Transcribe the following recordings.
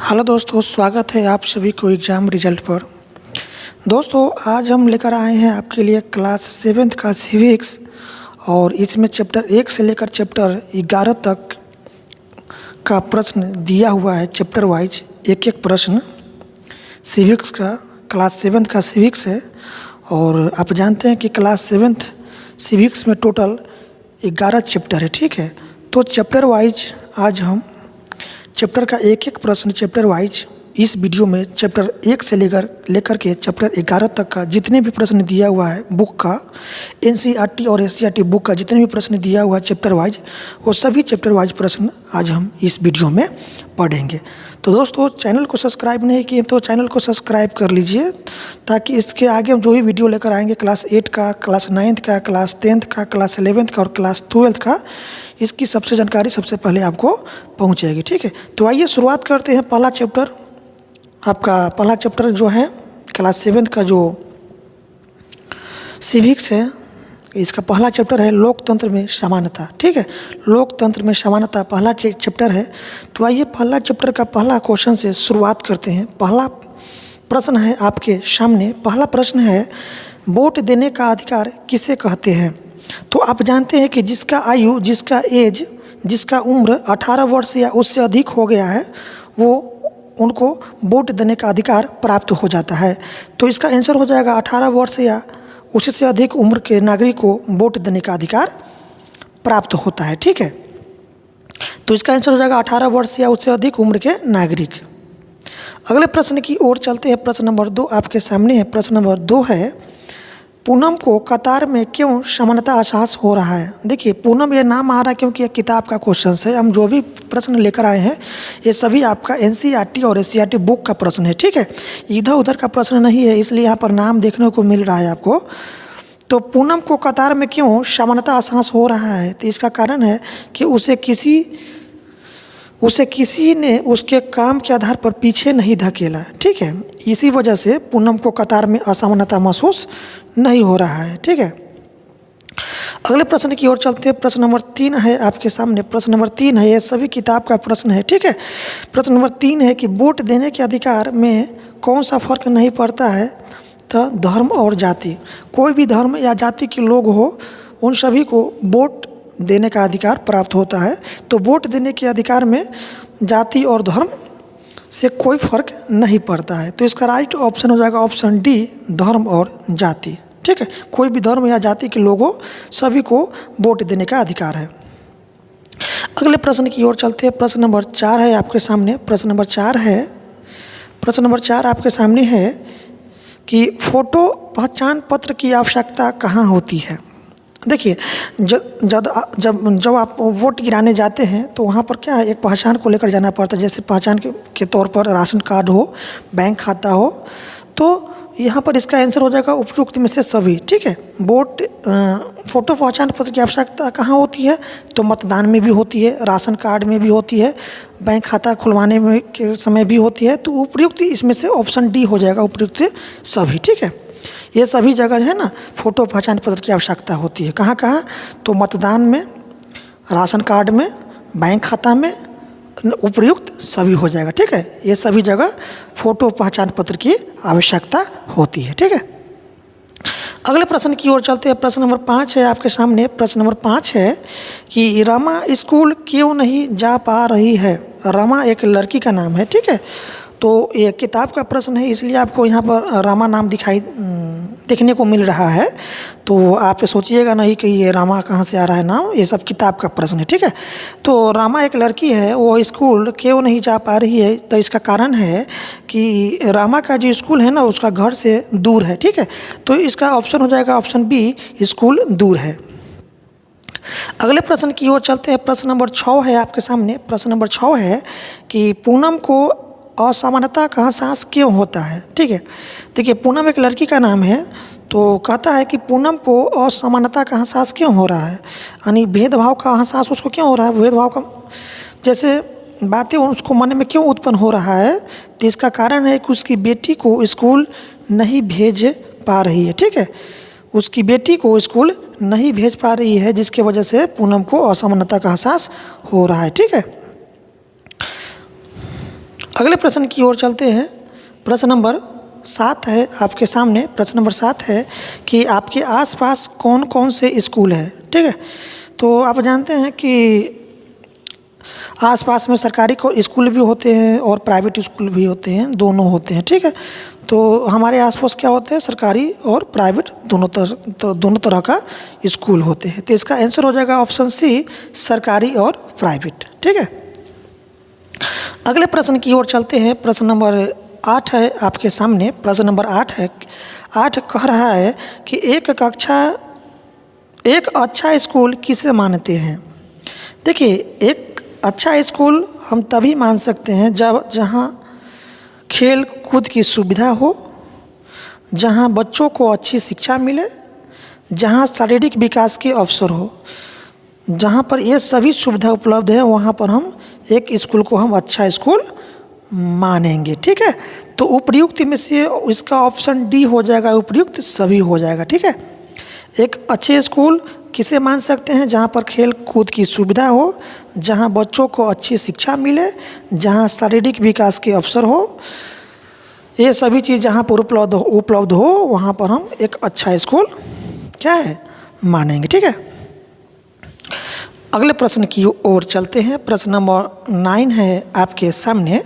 Hello दोस्तों, स्वागत है आप सभी को एग्ज़ाम रिजल्ट पर। दोस्तों, आज हम लेकर आए हैं आपके लिए क्लास 7th का सिविक्स और इसमें चैप्टर 1 से लेकर चैप्टर 11 तक का प्रश्न दिया हुआ है। चैप्टर वाइज एक एक प्रश्न सिविक्स का, क्लास 7th का सिविक्स है। और आप जानते हैं कि क्लास 7th सिविक्स में टोटल 11 चैप्टर है, ठीक है। तो चैप्टर वाइज आज हम चैप्टर का एक एक प्रश्न चैप्टर वाइज इस वीडियो में चैप्टर 1 से लेकर के चैप्टर 11 तक का जितने भी प्रश्न दिया हुआ है बुक का, एनसीईआरटी और एससीईआरटी बुक का जितने भी प्रश्न दिया हुआ है चैप्टर वाइज, वो सभी चैप्टर वाइज प्रश्न आज हम इस वीडियो में पढ़ेंगे। तो दोस्तों, चैनल को सब्सक्राइब नहीं किए तो चैनल को सब्सक्राइब कर लीजिए, ताकि इसके आगे हम जो भी वीडियो लेकर आएंगे क्लास 8 का, क्लास 9th का, क्लास 10th का, क्लास 11th का और क्लास 12th का, इसकी सबसे जानकारी सबसे पहले आपको पहुंचेगी, ठीक है। तो आइए शुरुआत करते हैं। पहला चैप्टर, आपका पहला चैप्टर जो है क्लास 7th का जो सिविक्स है, इसका पहला चैप्टर है लोकतंत्र में समानता, ठीक है। लोकतंत्र में समानता पहला चैप्टर है। तो आइए पहला चैप्टर का पहला क्वेश्चन से शुरुआत करते हैं। पहला प्रश्न है आपके सामने। पहला प्रश्न है, वोट देने का अधिकार किसे कहते हैं? तो आप जानते हैं कि जिसका आयु, जिसका एज, जिसका उम्र 18 वर्ष या उससे अधिक हो गया है, वो उनको वोट देने का अधिकार प्राप्त हो जाता है। तो इसका आंसर हो जाएगा 18 वर्ष या उससे अधिक उम्र के नागरिक को वोट देने का अधिकार प्राप्त होता है, ठीक है। तो इसका आंसर हो जाएगा 18 वर्ष या उससे अधिक उम्र के नागरिक। अगले प्रश्न की ओर चलते हैं। प्रश्न नंबर 2 आपके सामने है। प्रश्न नंबर 2 है, पूनम को कतार में क्यों समानता एहसास हो रहा है? देखिए, पूनम ये नाम आ रहा है क्योंकि ये किताब का क्वेश्चन है। हम जो भी प्रश्न लेकर आए हैं ये सभी आपका एनसीईआरटी और एससीईआरटी बुक का प्रश्न है, ठीक है। इधर उधर का प्रश्न नहीं है, इसलिए यहाँ पर नाम देखने को मिल रहा है आपको। तो पूनम को कतार में क्यों समानता एहसास हो रहा है? तो इसका कारण है कि उसे किसी ने उसके काम के आधार पर पीछे नहीं धकेला, ठीक है। इसी वजह से पूनम को कतार में असमानता महसूस नहीं हो रहा है, ठीक है। अगले प्रश्न की ओर चलते हैं। प्रश्न नंबर 3 है आपके सामने। प्रश्न नंबर 3 है, ये सभी किताब का प्रश्न है, ठीक है। प्रश्न नंबर 3 है कि वोट देने के अधिकार में कौन सा फर्क नहीं पड़ता है? तो धर्म और जाति। कोई भी धर्म या जाति के लोग हो, उन सभी को वोट देने का अधिकार प्राप्त होता है। तो वोट देने के अधिकार में जाति और धर्म से कोई फर्क नहीं पड़ता है। तो इसका राइट ऑप्शन हो जाएगा ऑप्शन डी, धर्म और जाति, ठीक है। कोई भी धर्म या जाति के लोगों सभी को वोट देने का अधिकार है। अगले प्रश्न की ओर चलते हैं। प्रश्न नंबर 4 है आपके सामने। प्रश्न नंबर 4 है, प्रश्न नंबर 4 आपके सामने है कि फोटो पहचान पत्र की आवश्यकता कहाँ होती है? देखिए, जब आप वोट गिराने जाते हैं तो वहाँ पर क्या है, एक पहचान को लेकर जाना पड़ता है। जैसे पहचान के तौर पर राशन कार्ड हो, बैंक खाता हो। तो यहाँ पर इसका आंसर हो जाएगा उपयुक्त में से सभी, ठीक है। फोटो पहचान पत्र की आवश्यकता कहाँ होती है? तो मतदान में भी होती है, राशन कार्ड में भी होती है, बैंक खाता खुलवाने में के समय भी होती है। तो उपयुक्त इसमें से ऑप्शन डी हो जाएगा, उपयुक्त सभी, ठीक है। ये सभी जगह है ना, फोटो पहचान पत्र की आवश्यकता होती है। कहाँ कहाँ? तो मतदान में, राशन कार्ड में, बैंक खाता में, उपयुक्त सभी हो जाएगा, ठीक है। ये सभी जगह फोटो पहचान पत्र की आवश्यकता होती है, ठीक है। अगले प्रश्न की ओर चलते हैं। प्रश्न नंबर 5 है आपके सामने। प्रश्न नंबर 5 है कि रमा स्कूल क्यों नहीं जा पा रही है? रमा एक लड़की का नाम है, ठीक है। तो ये किताब का प्रश्न है, इसलिए आपको यहाँ पर रामा नाम देखने को मिल रहा है। तो आप सोचिएगा नहीं कि ये रामा कहाँ से आ रहा है नाम, ये सब किताब का प्रश्न है, ठीक है। तो रामा एक लड़की है, वो स्कूल क्यों नहीं जा पा रही है? तो इसका कारण है कि रामा का जो स्कूल है ना, उसका घर से दूर है, ठीक है। तो इसका ऑप्शन हो जाएगा ऑप्शन बी, स्कूल दूर है। अगले प्रश्न की ओर चलते हैं। प्रश्न नंबर 6 है आपके सामने। प्रश्न नंबर 6 है कि पूनम को असमानता का एहसास क्यों होता है? ठीक है, देखिए, पूनम एक लड़की का नाम है। तो कहता है कि पूनम को असमानता का एहसास क्यों हो रहा है, यानी भेदभाव का एहसास उसको क्यों हो रहा है, भेदभाव का जैसे बातें उसको मन में क्यों उत्पन्न हो रहा है? तो इसका कारण है कि उसकी बेटी को स्कूल नहीं भेज पा रही है, ठीक है। उसकी बेटी को स्कूल नहीं भेज पा रही है, जिसके वजह से पूनम को असमानता का एहसास हो रहा है, ठीक है। अगले प्रश्न की ओर चलते हैं। प्रश्न नंबर 7 है आपके सामने। प्रश्न नंबर 7 है कि आपके आसपास कौन कौन से स्कूल हैं। ठीक है, तो आप जानते हैं कि आसपास में सरकारी स्कूल भी होते हैं और प्राइवेट स्कूल भी होते हैं, दोनों होते हैं। ठीक है, तो हमारे आसपास क्या होते हैं, सरकारी और प्राइवेट दोनों तरह का स्कूल होते हैं। तो इसका आंसर हो जाएगा ऑप्शन सी, सरकारी और प्राइवेट। ठीक है, अगले प्रश्न की ओर चलते हैं। प्रश्न नंबर 8 है आपके सामने। प्रश्न नंबर 8 है, 8 कह रहा है कि एक अच्छा स्कूल किसे मानते हैं। देखिए, एक अच्छा स्कूल हम तभी मान सकते हैं जहाँ खेल कूद की सुविधा हो, जहाँ बच्चों को अच्छी शिक्षा मिले, जहाँ शारीरिक विकास के अवसर हो। जहाँ पर ये सभी सुविधा उपलब्ध है वहाँ पर हम एक स्कूल को हम अच्छा स्कूल मानेंगे। ठीक है, तो उपयुक्त में से इसका ऑप्शन डी हो जाएगा, उपयुक्त सभी हो जाएगा। ठीक है, एक अच्छे स्कूल किसे मान सकते हैं, जहाँ पर खेल कूद की सुविधा हो, जहाँ बच्चों को अच्छी शिक्षा मिले, जहाँ शारीरिक विकास के अवसर हो, ये सभी चीज़ जहाँ पर उपलब्ध हो वहाँ पर हम एक अच्छा स्कूल क्या है मानेंगे। ठीक है, अगले प्रश्न की ओर चलते हैं। प्रश्न नंबर 9 है आपके सामने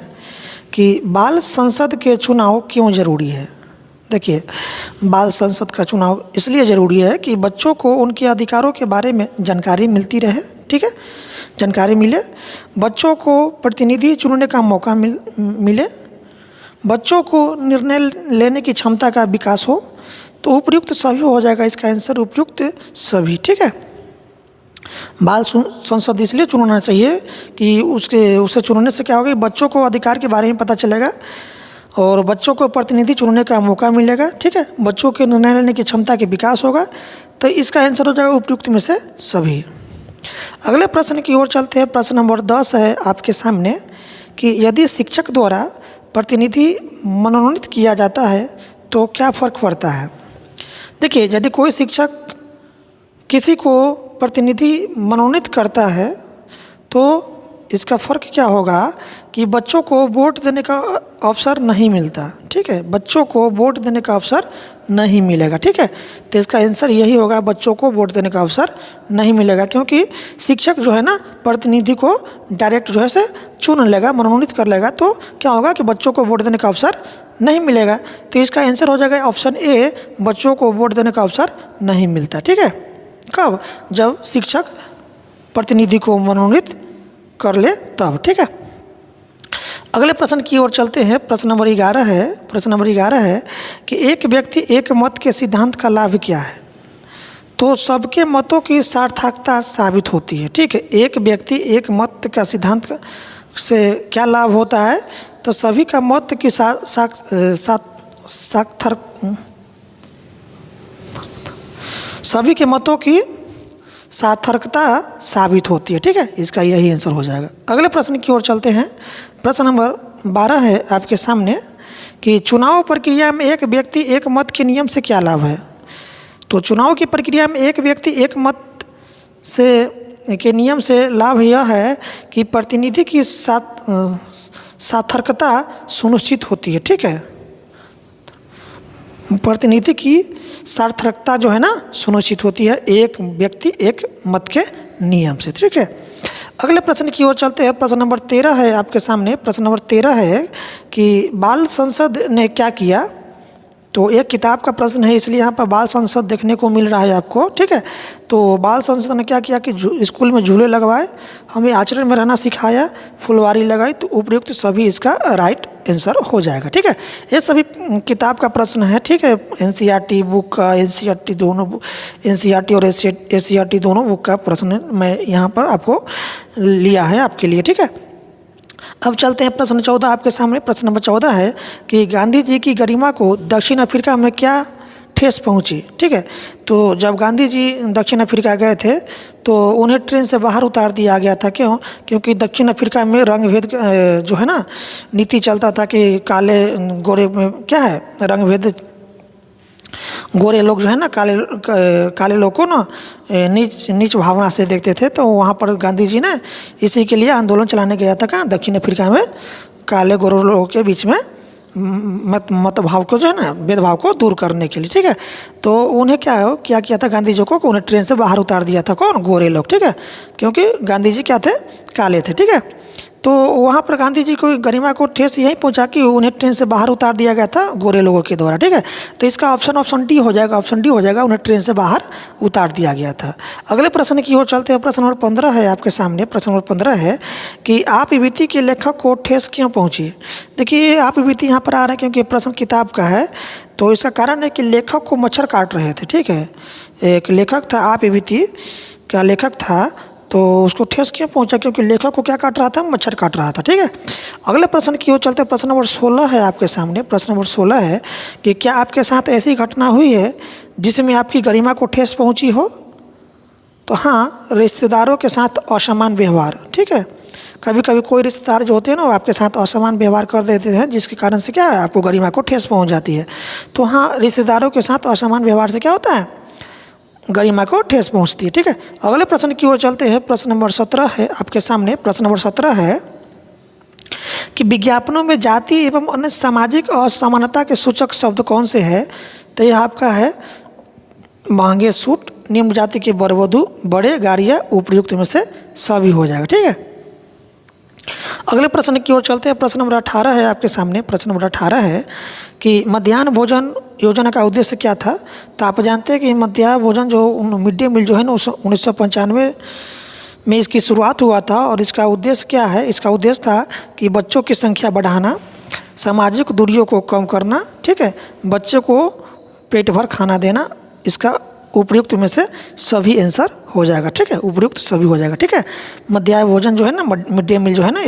कि बाल संसद के चुनाव क्यों ज़रूरी है। देखिए, बाल संसद का चुनाव इसलिए ज़रूरी है कि बच्चों को उनके अधिकारों के बारे में जानकारी मिलती रहे। ठीक है, जानकारी मिले, बच्चों को प्रतिनिधि चुनने का मौका मिले, बच्चों को निर्णय लेने की क्षमता का विकास हो। तो उपयुक्त सभी हो जाएगा, इसका आंसर उपयुक्त सभी। ठीक है, बाल संसद इसलिए चुनना चाहिए कि उसे चुनने से क्या होगा, बच्चों को अधिकार के बारे में पता चलेगा और बच्चों को प्रतिनिधि चुनने का मौका मिलेगा। ठीक है, बच्चों के निर्णय लेने की क्षमता के विकास होगा। तो इसका आंसर हो जाएगा उपयुक्त में से सभी। अगले प्रश्न की ओर चलते हैं। प्रश्न नंबर 10 है आपके सामने कि यदि शिक्षक द्वारा प्रतिनिधि मनोनीत किया जाता है तो क्या फ़र्क पड़ता है। देखिए, यदि कोई शिक्षक किसी को प्रतिनिधि मनोनीत करता है तो इसका फ़र्क क्या होगा कि बच्चों को वोट देने का अवसर नहीं मिलता। ठीक है, बच्चों को वोट देने का अवसर नहीं मिलेगा। ठीक है, तो इसका आंसर यही होगा, बच्चों को वोट देने का अवसर नहीं मिलेगा, क्योंकि शिक्षक जो है ना प्रतिनिधि को डायरेक्ट जो है से चुन लेगा, मनोनीत कर लेगा। तो क्या होगा कि बच्चों को वोट देने का अवसर नहीं मिलेगा। तो इसका आंसर हो जाएगा ऑप्शन ए, बच्चों को वोट देने का अवसर नहीं मिलता। ठीक है, कब, जब शिक्षक प्रतिनिधि को मनोनीत कर ले तब। ठीक है, अगले प्रश्न की ओर चलते हैं। प्रश्न नंबर 11 है। प्रश्न नंबर 11 है कि एक व्यक्ति एक मत के सिद्धांत का लाभ क्या है। तो सबके मतों की सार्थकता साबित होती है। ठीक है, एक व्यक्ति एक मत का सिद्धांत से क्या लाभ होता है, तो सभी का मत की सभी के मतों की सार्थकता साबित होती है। ठीक है, इसका यही आंसर हो जाएगा। अगले प्रश्न की ओर चलते हैं। प्रश्न नंबर 12 है आपके सामने कि चुनाव प्रक्रिया में एक व्यक्ति एक मत के नियम से क्या लाभ है। तो चुनाव की प्रक्रिया में एक व्यक्ति एक मत के नियम से लाभ यह है कि प्रतिनिधि की सार्थकता सुनिश्चित होती है। ठीक है, प्रतिनिधि की सार्थकता जो है ना सुनिश्चित होती है एक व्यक्ति एक मत के नियम से। ठीक है, अगले प्रश्न की ओर चलते हैं। प्रश्न नंबर 13 है आपके सामने। प्रश्न नंबर 13 है कि बाल संसद ने क्या किया। तो एक किताब का प्रश्न है, इसलिए यहाँ पर बाल संसद देखने को मिल रहा है आपको। ठीक है, तो बाल संसद ने क्या किया कि स्कूल में झूले लगवाए, हमें आचरण में रहना सिखाया, फुलवारी लगाई। तो उपयुक्त सभी इसका राइट आंसर हो जाएगा। ठीक है, ये सभी किताब का प्रश्न है। ठीक है, एनसीईआरटी बुक का, एनसीईआरटी दोनों, एनसीईआरटी और एससीईआरटी दोनों बुक का प्रश्न मैं यहाँ पर आपको लिया है आपके लिए। ठीक है, अब चलते हैं प्रश्न 14 आपके सामने। प्रश्न नंबर 14 है कि गांधी जी की गरिमा को दक्षिण अफ्रीका में क्या ठेस पहुंची। ठीक है, तो जब गांधी जी दक्षिण अफ्रीका गए थे तो उन्हें ट्रेन से बाहर उतार दिया गया था। क्यों? क्योंकि दक्षिण अफ्रीका में रंग भेद जो है ना नीति चलता था कि काले गोरे में क्या है रंग भेद, गोरे लोग जो है ना काले लोग को ना नीच भावना से देखते थे। तो वहाँ पर गांधी जी ने इसी के लिए आंदोलन चलाने गया था। कहाँ? दक्षिण अफ्रीका में काले गोरे लोगों के बीच में मतभाव को जो है ना, भेदभाव को दूर करने के लिए, ठीक है। तो उन्हें क्या किया था गांधी जी को, उन्हें ट्रेन से बाहर उतार दिया था। कौन? गोरे लोग, ठीक है, क्योंकि गांधी जी क्या थे? काले थे, ठीक है। तो वहाँ पर गांधी जी को गरिमा को ठेस यही पहुँचा कि उन्हें ट्रेन से बाहर उतार दिया गया था गोरे लोगों के द्वारा, ठीक है। तो इसका ऑप्शन डी हो जाएगा, ऑप्शन डी हो जाएगा, उन्हें ट्रेन से बाहर उतार दिया गया था। अगले प्रश्न की ओर चलते हैं। प्रश्न नंबर 15 है आपके सामने। प्रश्न नंबर 15 है कि आप विभूति के लेखक को ठेस क्यों पहुँची। देखिए आप विभूति यहाँ पर आ रहा है क्योंकि प्रश्न किताब का है, तो इसका कारण है कि लेखक को मच्छर काट रहे थे, ठीक है। एक लेखक था, आप विभूति का लेखक था, तो उसको ठेस क्यों पहुंचा? क्योंकि लेखक को क्या काट रहा था? मच्छर काट रहा था, ठीक है। अगले प्रश्न की ओर चलते हैं। प्रश्न नंबर 16 है आपके सामने। प्रश्न नंबर 16 है कि क्या आपके साथ ऐसी घटना हुई है जिसमें आपकी गरिमा को ठेस पहुंची हो? तो हाँ, रिश्तेदारों के साथ असमान व्यवहार, ठीक है। कभी कभी कोई रिश्तेदार जो होते हैं ना, वो आपके साथ असमान व्यवहार कर देते हैं, जिसके कारण से क्या है, आपको गरिमा को ठेस पहुँच जाती है। तो हाँ, रिश्तेदारों के साथ असमान व्यवहार से क्या होता है? गरिमा को ठेस पहुंचती है, ठीक है। अगले प्रश्न की ओर चलते हैं। प्रश्न नंबर 17 है आपके सामने। प्रश्न नंबर 17 है कि विज्ञापनों में जाति एवं अन्य सामाजिक असमानता के सूचक शब्द कौन से हैं? तो यह आपका है महंगे सूट, निम्न जाति के वर वधू, बड़े गाड़ियाँ, उपयुक्त में से सभी हो जाएगा, ठीक है। अगले प्रश्न की ओर चलते हैं। प्रश्न नंबर 18 है आपके सामने। प्रश्न नंबर 18 है कि मध्याह्न भोजन योजना का उद्देश्य क्या था? तो आप जानते हैं कि मध्याह्न भोजन जो मिड डे मील जो है ना, 1995 में इसकी शुरुआत हुआ था। और इसका उद्देश्य क्या है? इसका उद्देश्य था कि बच्चों की संख्या बढ़ाना, सामाजिक दूरियों को कम करना, ठीक है, बच्चे को पेट भर खाना देना। इसका उपयुक्त में से सभी आंसर हो जाएगा, ठीक है, उपयुक्त सभी हो जाएगा, ठीक है। मध्याह्न भोजन जो है ना, मिड डे मील जो है ना,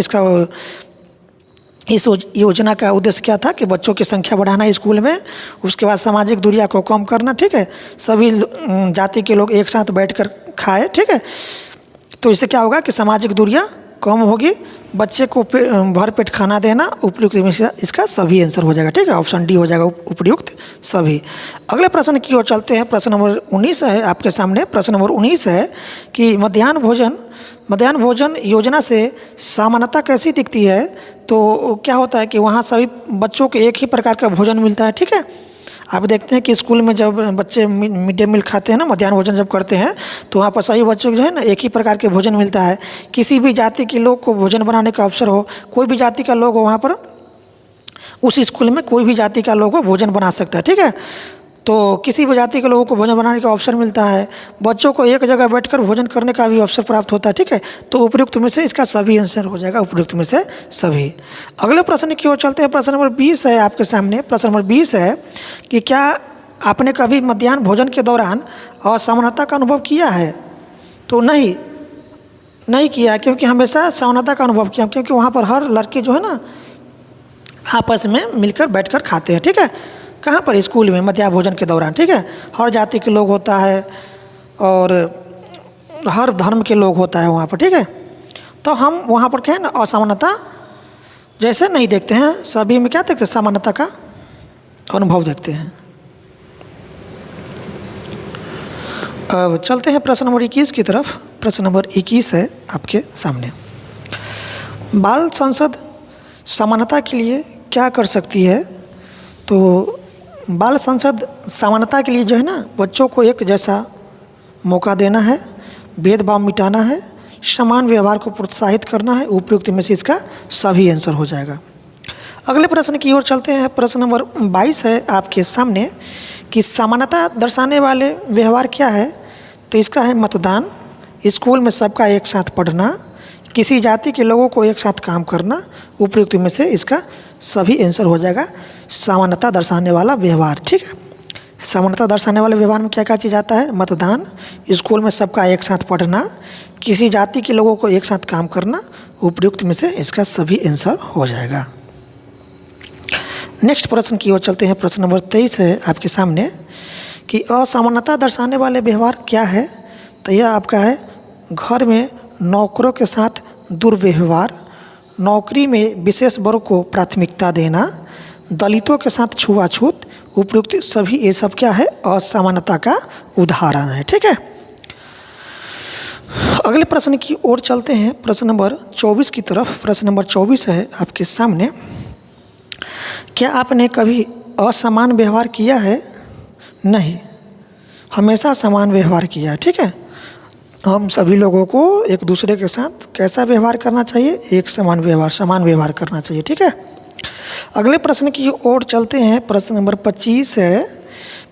इस योजना का उद्देश्य क्या था कि बच्चों की संख्या बढ़ाना स्कूल में, उसके बाद सामाजिक दूरिया को कम करना, ठीक है, सभी जाति के लोग एक साथ बैठकर खाए, ठीक है। तो इससे क्या होगा कि सामाजिक दूरियां कम होगी, बच्चे को भर पेट खाना देना, उपयुक्त में से इसका सभी आंसर हो जाएगा, ठीक है, ऑप्शन डी हो जाएगा, उपयुक्त सभी। अगले प्रश्न की ओर चलते हैं। प्रश्न नंबर 19 है आपके सामने। प्रश्न नंबर 19 है कि मध्याह्न भोजन योजना से समानता कैसी दिखती है? तो क्या होता है कि वहाँ सभी बच्चों को एक ही प्रकार का भोजन मिलता है, ठीक है। आप देखते हैं कि स्कूल में जब बच्चे मिड डे मील खाते हैं ना, मध्याह्न भोजन जब करते हैं, तो वहाँ पर सभी बच्चों को जो है ना एक ही प्रकार के भोजन मिलता है। किसी भी जाति के लोग को भोजन बनाने का अवसर हो, कोई भी जाति का लोग हो, वहाँ पर उस स्कूल में कोई भी जाति का लोग हो भोजन बना सकता है, ठीक है। तो किसी भी जाति के लोगों को भोजन बनाने का अवसर मिलता है, बच्चों को एक जगह बैठकर भोजन करने का भी अवसर प्राप्त होता है, ठीक है। तो उपयुक्त में से इसका सभी आंसर हो जाएगा, उपयुक्त में से सभी। अगले प्रश्न की ओर चलते हैं। प्रश्न नंबर 20 है आपके सामने। प्रश्न नंबर 20 है कि क्या आपने कभी मध्याह्न भोजन के दौरान असमानता का अनुभव किया है? तो नहीं किया, क्योंकि हमेशा समानता का अनुभव किया, क्योंकि वहाँ पर हर लड़के जो है ना आपस में मिलकर बैठकर खाते हैं, ठीक है। कहाँ पर? स्कूल में मध्याह्न भोजन के दौरान, ठीक है। हर जाति के लोग होता है और हर धर्म के लोग होता है वहाँ पर, ठीक है। तो हम वहाँ पर क्या है ना, असमानता जैसे नहीं देखते हैं, सभी में क्या देखते हैं? समानता का अनुभव देखते हैं। अब चलते हैं प्रश्न नंबर 21 की तरफ। प्रश्न नंबर 21 है आपके सामने। बाल संसद समानता के लिए क्या कर सकती है? तो बाल संसद समानता के लिए जो है ना, बच्चों को एक जैसा मौका देना है, भेदभाव मिटाना है, समान व्यवहार को प्रोत्साहित करना है, उपयुक्त में से इसका सभी आंसर हो जाएगा। अगले प्रश्न की ओर चलते हैं। प्रश्न नंबर 22 है आपके सामने कि समानता दर्शाने वाले व्यवहार क्या है? तो इसका है मतदान, स्कूल में सबका एक साथ पढ़ना, किसी जाति के लोगों को एक साथ काम करना, उपयुक्त में से इसका सभी आंसर हो जाएगा, समानता दर्शाने वाला व्यवहार, ठीक है। समानता दर्शाने वाले व्यवहार में क्या क्या चीज़ आता है? मतदान, स्कूल में सबका एक साथ पढ़ना, किसी जाति के लोगों को एक साथ काम करना, उपयुक्त में से इसका सभी आंसर हो जाएगा। नेक्स्ट प्रश्न की ओर चलते हैं। प्रश्न नंबर 23 है आपके सामने कि असमानता दर्शाने वाले व्यवहार क्या है? तो यह आपका है घर में नौकरों के साथ दुर्व्यवहार, नौकरी में विशेष वर्ग को प्राथमिकता देना, दलितों के साथ छुआछूत, उपयुक्त सभी ये सब क्या है? असमानता का उदाहरण है, ठीक है। अगले प्रश्न की ओर चलते हैं, प्रश्न नंबर 24 की तरफ। प्रश्न नंबर 24 है आपके सामने, क्या आपने कभी असमान व्यवहार किया है? नहीं, हमेशा समान व्यवहार किया है। ठीक है, हम सभी लोगों को एक दूसरे के साथ कैसा व्यवहार करना चाहिए? एक समान व्यवहार करना चाहिए। ठीक है, अगले प्रश्न की ओर चलते हैं। प्रश्न नंबर 25 है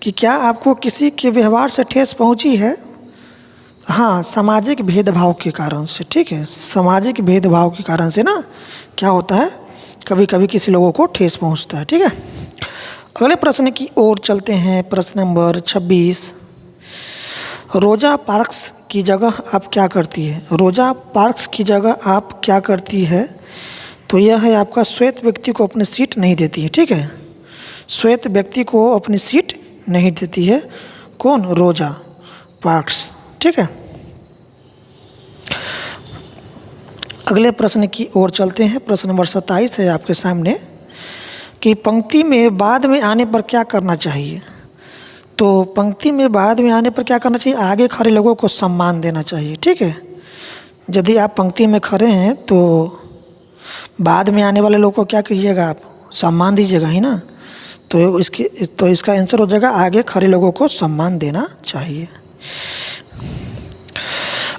कि क्या आपको किसी के व्यवहार से ठेस पहुंची है? हाँ, सामाजिक भेदभाव के कारण से। ठीक है, सामाजिक भेदभाव के कारण से ना क्या होता है, कभी कभी किसी लोगों को ठेस पहुंचता है। ठीक है, अगले प्रश्न की ओर चलते हैं। प्रश्न नंबर 26, रोजा पार्क्स की जगह आप क्या करती है? रोजा पार्क्स की जगह आप क्या करती है? तो यह है आपका श्वेत व्यक्ति को अपनी सीट नहीं देती है। ठीक है, श्वेत व्यक्ति को अपनी सीट नहीं देती है। कौन? रोजा पार्क्स। ठीक है, अगले प्रश्न की ओर चलते हैं। प्रश्न नंबर 27 है आपके सामने कि पंक्ति में बाद में आने पर क्या करना चाहिए? तो पंक्ति में बाद में आने पर क्या करना चाहिए? आगे खड़े लोगों को सम्मान देना चाहिए। ठीक है, यदि आप पंक्ति में खड़े हैं तो बाद में आने वाले लोगों को क्या कीजिएगा? आप सम्मान दीजिएगा ही ना। तो इसका आंसर हो जाएगा आगे खड़े लोगों को सम्मान देना चाहिए।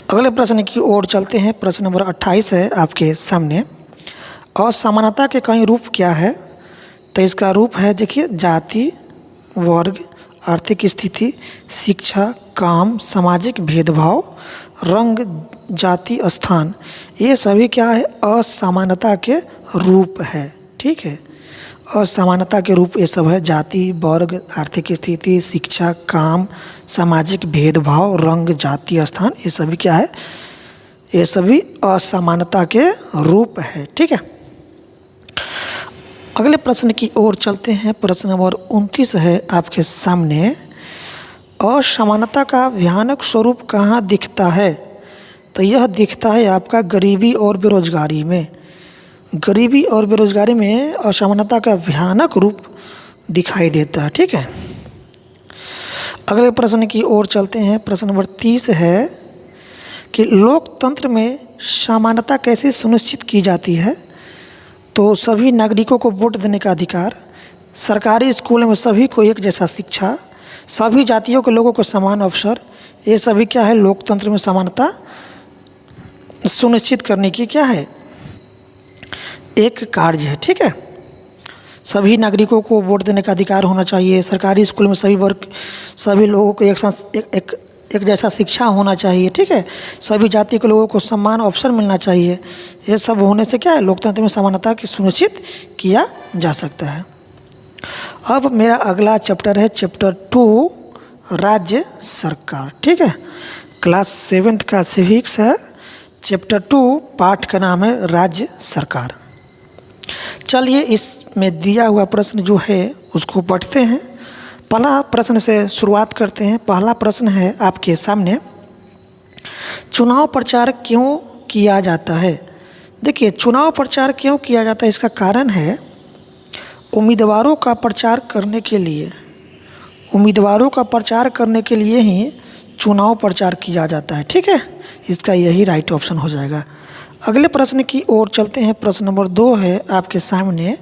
अगले प्रश्न की ओर चलते हैं। प्रश्न नंबर 28 है आपके सामने, असमानता के कई रूप क्या है? तो इसका रूप है, देखिए, जाति, वर्ग, आर्थिक स्थिति, शिक्षा, काम, सामाजिक भेदभाव, रंग, जाति, स्थान। ये सभी क्या है? असमानता के रूप है। ठीक है, असमानता के रूप ये सब है। जाति, वर्ग, आर्थिक स्थिति, शिक्षा, काम, सामाजिक भेदभाव, रंग, जाति, स्थान, ये सभी क्या है? ये सभी असमानता के रूप है। ठीक है, अगले प्रश्न की ओर चलते हैं। प्रश्न नंबर 29 है आपके सामने, असमानता का भयानक स्वरूप कहाँ दिखता है? तो यह दिखता है आपका गरीबी और बेरोजगारी में। गरीबी और बेरोजगारी में असमानता का भयानक रूप दिखाई देता है। ठीक है, अगले प्रश्न की ओर चलते हैं। प्रश्न नंबर 30 है कि लोकतंत्र में समानता कैसे सुनिश्चित की जाती है? तो सभी नागरिकों को वोट देने का अधिकार, सरकारी स्कूलों में सभी को एक जैसा शिक्षा, सभी जातियों के लोगों को समान अवसर, ये सभी क्या है? लोकतंत्र में समानता सुनिश्चित करने की क्या है? एक कार्य है। ठीक है, सभी नागरिकों को वोट देने का अधिकार होना चाहिए, सरकारी स्कूल में सभी लोगों को एक जैसा शिक्षा होना चाहिए। ठीक है, सभी जाति के लोगों को समान अवसर मिलना चाहिए। ये सब होने से क्या है? लोकतंत्र में समानता की सुनिश्चित किया जा सकता है। अब मेरा अगला चैप्टर है चैप्टर 2, राज्य सरकार। ठीक है, क्लास 7th का सिविक्स है। चैप्टर 2 पाठ का नाम है राज्य सरकार। चलिए इसमें दिया हुआ प्रश्न जो है उसको पढ़ते हैं। पहला प्रश्न से शुरुआत करते हैं। पहला प्रश्न है आपके सामने, चुनाव प्रचार क्यों किया जाता है? देखिए, चुनाव प्रचार क्यों किया जाता है, इसका कारण है उम्मीदवारों का प्रचार करने के लिए। उम्मीदवारों का प्रचार करने के लिए ही चुनाव प्रचार किया जाता है। ठीक है, इसका यही राइट ऑप्शन हो जाएगा। अगले प्रश्न की ओर चलते हैं। प्रश्न नंबर 2 है आपके सामने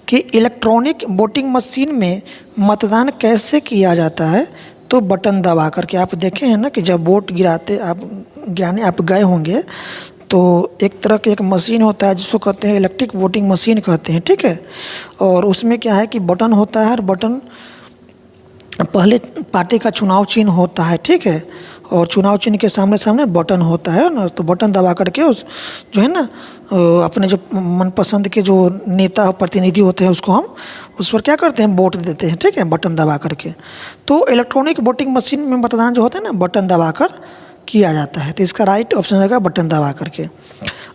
कि इलेक्ट्रॉनिक वोटिंग मशीन में मतदान कैसे किया जाता है? तो बटन दबा करके। आप देखे हैं ना कि जब वोट गिराने आप गए होंगे तो एक तरह की एक मशीन होता है जिसको कहते हैं इलेक्ट्रिक वोटिंग मशीन कहते हैं। ठीक है, और उसमें क्या है कि बटन होता है और बटन पहले पार्टी का चुनाव चिन्ह होता है। ठीक है, और चुनाव चिन्ह के सामने सामने बटन होता है ना, तो बटन दबा करके उस जो है ना अपने जो मनपसंद के जो नेता प्रतिनिधि होते हैं उसको हम उस पर क्या करते हैं? वोट देते हैं। ठीक है, बटन दबा करके। तो इलेक्ट्रॉनिक वोटिंग मशीन में मतदान जो होता है ना, बटन दबा कर किया जाता है। तो इसका राइट ऑप्शन रहेगा बटन दबा करके।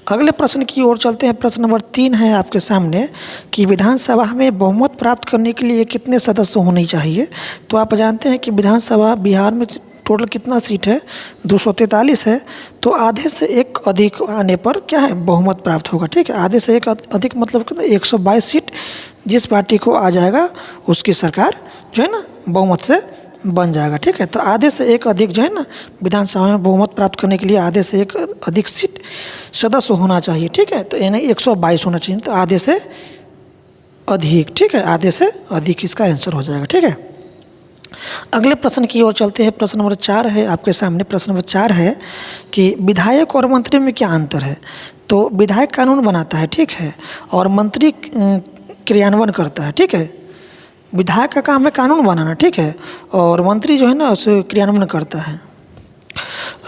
अगले प्रश्न की ओर चलते हैं। प्रश्न नंबर 3 है आपके सामने कि विधानसभा में बहुमत प्राप्त करने के लिए कितने सदस्य होने चाहिए? तो आप जानते हैं कि विधानसभा बिहार में टोटल कितना सीट है? 243 है। तो आधे से एक अधिक आने पर क्या है? बहुमत प्राप्त होगा। ठीक है, आधे से एक अधिक मतलब कितना? 122 सीट जिस पार्टी को आ जाएगा उसकी सरकार जो है ना बहुमत से बन जाएगा। ठीक है, तो आधे से एक अधिक जो है ना विधानसभा में बहुमत प्राप्त करने के लिए आधे से एक अधिक सीट सदस्य होना चाहिए। ठीक है, तो यानी 122 होना चाहिए, तो आधे से अधिक। ठीक है, आधे से अधिक इसका आंसर हो जाएगा। ठीक है, अगले प्रश्न की ओर चलते हैं। प्रश्न नंबर 4 है आपके सामने। प्रश्न नंबर 4 है कि विधायक और मंत्री में क्या अंतर है। तो विधायक कानून बनाता है, ठीक है, और मंत्री क्रियान्वयन करता है। ठीक है, विधायक का काम है कानून बनाना, ठीक है, और मंत्री जो है ना उसे क्रियान्वयन करता है।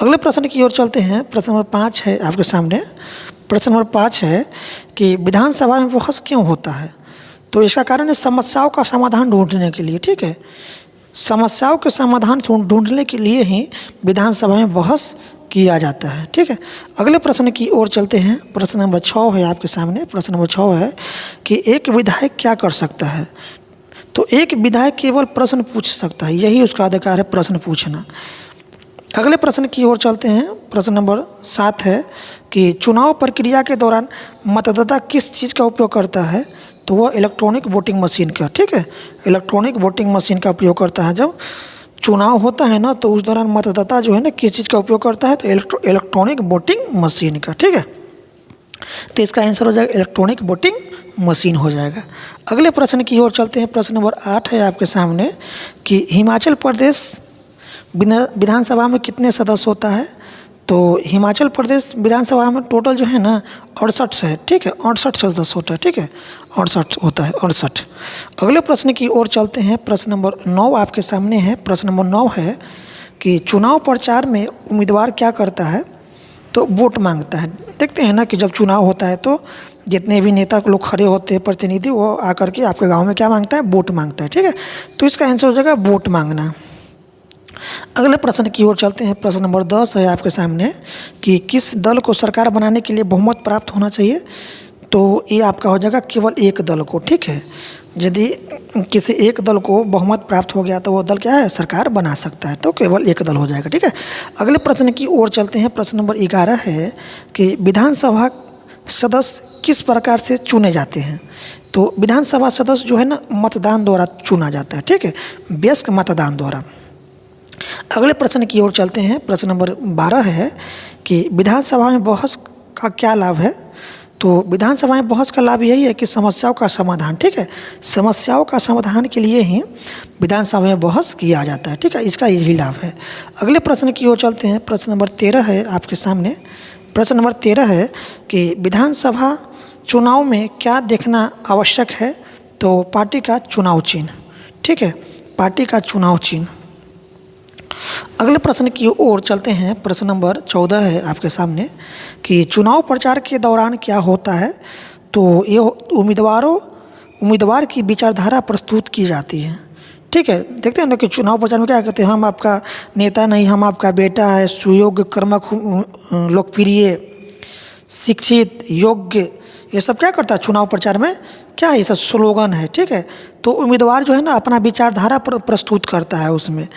अगले प्रश्न की ओर चलते हैं। प्रश्न नंबर 5 है आपके सामने। प्रश्न नंबर 5 है कि विधानसभा में बहस क्यों होता है। तो इसका कारण है समस्याओं का समाधान ढूंढने के लिए। ठीक है, समस्याओं के समाधान ढूंढने के लिए ही विधानसभा में बहस किया जाता है। ठीक है, अगले प्रश्न की ओर चलते हैं। प्रश्न नंबर 6 है आपके सामने। प्रश्न नंबर 6 है कि एक विधायक क्या कर सकता है। तो एक विधायक केवल प्रश्न पूछ सकता है, यही उसका अधिकार है, प्रश्न पूछना। अगले प्रश्न की ओर चलते हैं। प्रश्न नंबर 7 है कि चुनाव प्रक्रिया के दौरान मतदाता किस चीज़ का उपयोग करता है। तो वह इलेक्ट्रॉनिक वोटिंग मशीन का। ठीक है, इलेक्ट्रॉनिक वोटिंग मशीन का उपयोग करता है। जब चुनाव होता है ना तो उस दौरान मतदाता जो है ना किस चीज़ का उपयोग करता है, तो इलेक्ट्रॉनिक वोटिंग मशीन का। ठीक है, तो इसका आंसर हो जाएगा इलेक्ट्रॉनिक वोटिंग मशीन हो जाएगा। अगले प्रश्न की ओर चलते हैं। प्रश्न नंबर 8 है आपके सामने कि हिमाचल प्रदेश विधानसभा में कितने सदस्य होता है। तो हिमाचल प्रदेश विधानसभा में टोटल जो है ना 68 है। ठीक है, 68 सदस्य होता है। ठीक है, 68 होता है, 68। अगले प्रश्न की ओर चलते हैं। प्रश्न नंबर 9 आपके सामने है। प्रश्न नंबर 9 है कि चुनाव प्रचार में उम्मीदवार क्या करता है। तो वोट मांगता है। देखते हैं ना कि जब चुनाव होता है तो जितने भी नेता लोग खड़े होते हैं, प्रतिनिधि, वो आकर के आपके गांव में क्या मांगता है, वोट मांगता है। ठीक है, तो इसका आंसर हो जाएगा वोट मांगना। अगले प्रश्न की ओर चलते हैं। प्रश्न नंबर 10 है आपके सामने कि किस दल को सरकार बनाने के लिए बहुमत प्राप्त होना चाहिए। तो ये आपका हो जाएगा केवल एक दल को। ठीक है, यदि किसी एक दल को बहुमत प्राप्त हो गया तो वो दल क्या है, सरकार बना सकता है, तो केवल एक दल हो जाएगा। ठीक है, अगले प्रश्न की ओर चलते हैं। प्रश्न नंबर 11 है कि विधानसभा सदस्य किस प्रकार से चुने जाते हैं। तो विधानसभा सदस्य जो है ना मतदान द्वारा चुना जाता है। ठीक है, वयस्क मतदान द्वारा। अगले प्रश्न की ओर चलते हैं। प्रश्न नंबर 12 है कि विधानसभा में बहस का क्या लाभ है। तो विधानसभा में बहस का लाभ यही है कि समस्याओं का समाधान। ठीक है, समस्याओं का समाधान के लिए ही विधानसभा में बहस किया जाता है। ठीक है, इसका यही लाभ है। अगले प्रश्न की ओर चलते हैं। प्रश्न नंबर 13 है आपके सामने। प्रश्न नंबर 13 है कि विधानसभा चुनाव में क्या देखना आवश्यक है। तो पार्टी का चुनाव चिन्ह। ठीक है, पार्टी का चुनाव चिन्ह। अगले प्रश्न की ओर चलते हैं। प्रश्न नंबर 14 है आपके सामने कि चुनाव प्रचार के दौरान क्या होता है। तो ये उम्मीदवार की विचारधारा प्रस्तुत की जाती है। ठीक है, देखते हैं ना कि चुनाव प्रचार में क्या कहते हैं, हम आपका नेता नहीं, हम आपका बेटा है, सुयोग्य, कर्मठ, लोकप्रिय, शिक्षित, योग्य, ये सब क्या करता है चुनाव प्रचार में, क्या है, ये सब स्लोगन है। ठीक है, तो उम्मीदवार जो है ना अपना विचारधारा प्रस्तुत करता है उसमें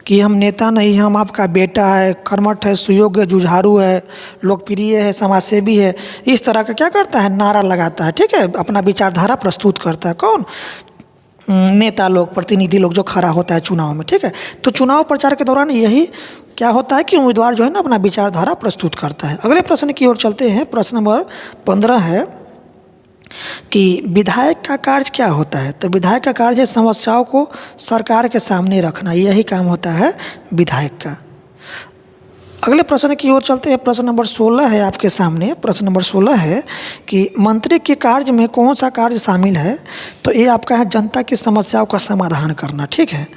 कि हम नेता नहीं, हम आपका बेटा है, कर्मठ है, सुयोग्य, जुझारू है, लोकप्रिय है, समाजसेवी है, इस तरह का क्या करता है, नारा लगाता है। ठीक है, अपना विचारधारा प्रस्तुत करता है। कौन, नेता लोग, प्रतिनिधि लोग जो खड़ा होता है चुनाव में। ठीक है, तो चुनाव प्रचार के दौरान यही क्या होता है कि उम्मीदवार जो है ना अपना विचारधारा प्रस्तुत करता है। अगले प्रश्न की ओर चलते हैं। प्रश्न नंबर 15 है कि विधायक का कार्य क्या होता है। तो विधायक का कार्य है समस्याओं को सरकार के सामने रखना, यही काम होता है विधायक का। अगले प्रश्न की ओर चलते हैं। प्रश्न नंबर 16 है आपके सामने। प्रश्न नंबर 16 है कि मंत्री के कार्य में कौन सा कार्य शामिल है। तो ये आपका है जनता की समस्याओं का समाधान करना। ठीक है,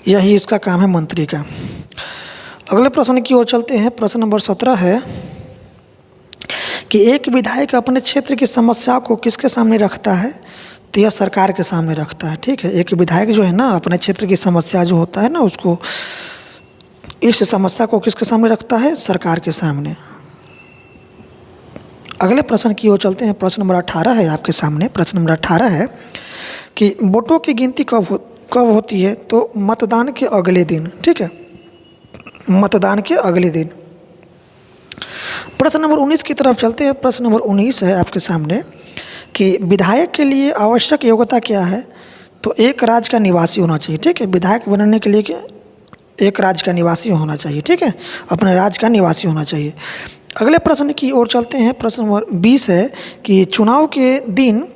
यही इसका काम है मंत्री का। अगले प्रश्न की ओर चलते हैं। प्रश्न नंबर 17 है कि एक विधायक अपने क्षेत्र की समस्या को किसके सामने रखता है। तो यह सरकार के सामने रखता है। ठीक है, एक विधायक जो है ना अपने क्षेत्र की समस्या जो होता है ना उसको, इस समस्या को किसके सामने रखता है, सरकार के सामने। अगले प्रश्न की ओर चलते हैं। प्रश्न नंबर 18 है आपके सामने। प्रश्न नंबर 18 है कि वोटों की गिनती कब होती है। तो मतदान के अगले दिन। ठीक है, मतदान के अगले दिन। प्रश्न नंबर 19 की तरफ चलते हैं। प्रश्न नंबर 19 है आपके सामने कि विधायक के लिए आवश्यक योग्यता क्या है। तो एक राज्य का निवासी होना चाहिए, ठीक है। विधायक बनने के लिए एक राज्य का निवासी होना चाहिए, ठीक है, अपने राज्य का निवासी होना चाहिए। अगले प्रश्न की ओर चलते हैं। प्रश्न नंबर 20 है कि चुनाव के दिन